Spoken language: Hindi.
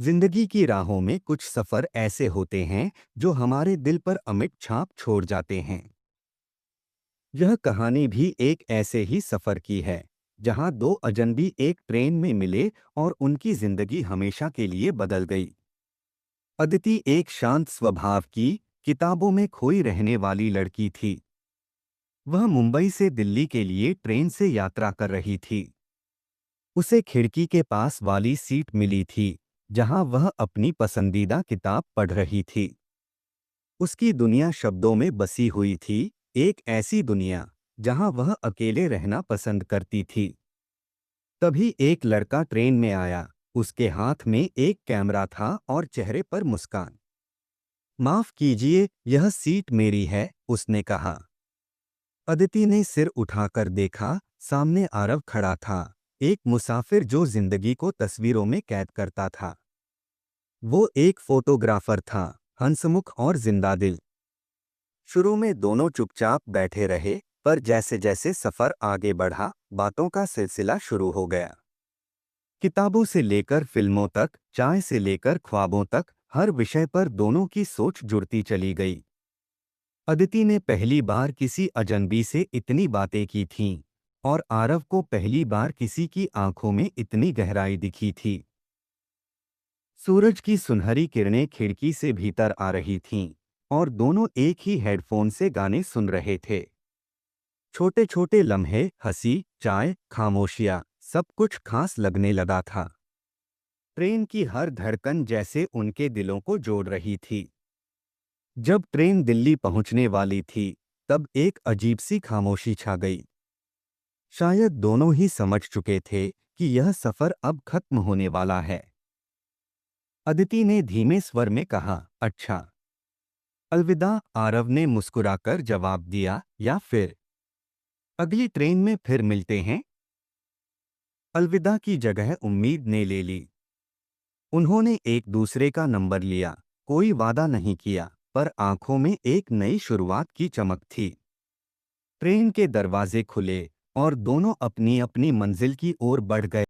जिंदगी की राहों में कुछ सफर ऐसे होते हैं जो हमारे दिल पर अमिट छाप छोड़ जाते हैं। यह कहानी भी एक ऐसे ही सफर की है, जहां दो अजनबी एक ट्रेन में मिले और उनकी जिंदगी हमेशा के लिए बदल गई। अदिति एक शांत स्वभाव की, किताबों में खोई रहने वाली लड़की थी। वह मुंबई से दिल्ली के लिए ट्रेन से यात्रा कर रही थी। उसे खिड़की के पास वाली सीट मिली थी, जहां वह अपनी पसंदीदा किताब पढ़ रही थी। उसकी दुनिया शब्दों में बसी हुई थी, एक ऐसी दुनिया जहां वह अकेले रहना पसंद करती थी। तभी एक लड़का ट्रेन में आया। उसके हाथ में एक कैमरा था और चेहरे पर मुस्कान। माफ कीजिए, यह सीट मेरी है, उसने कहा। अदिति ने सिर उठाकर देखा। सामने आरव खड़ा था, एक मुसाफिर जो जिंदगी को तस्वीरों में कैद करता था। वो एक फोटोग्राफर था, हंसमुख और जिंदादिल। शुरू में दोनों चुपचाप बैठे रहे, पर जैसे जैसे सफर आगे बढ़ा, बातों का सिलसिला शुरू हो गया। किताबों से लेकर फिल्मों तक, चाय से लेकर ख्वाबों तक, हर विषय पर दोनों की सोच जुड़ती चली गई। अदिति ने पहली बार किसी अजनबी से इतनी बातें की थीं, और आरव को पहली बार किसी की आंखों में इतनी गहराई दिखी थी। सूरज की सुनहरी किरणें खिड़की से भीतर आ रही थीं, और दोनों एक ही हेडफोन से गाने सुन रहे थे। छोटे छोटे लम्हे, हंसी, चाय, खामोशियां, सब कुछ खास लगने लगा था। ट्रेन की हर धड़कन जैसे उनके दिलों को जोड़ रही थी। जब ट्रेन दिल्ली पहुंचने वाली थी, तब एक अजीब सी खामोशी छा गई। शायद दोनों ही समझ चुके थे कि यह सफर अब खत्म होने वाला है। अदिति ने धीमे स्वर में कहा, अच्छा, अलविदा। आरव ने मुस्कुराकर जवाब दिया, या फिर अगली ट्रेन में फिर मिलते हैं। अलविदा की जगह उम्मीद ने ले ली। उन्होंने एक दूसरे का नंबर लिया, कोई वादा नहीं किया, पर आंखों में एक नई शुरुआत की चमक थी। ट्रेन के दरवाजे खुले और दोनों अपनी अपनी मंजिल की ओर बढ़ गए।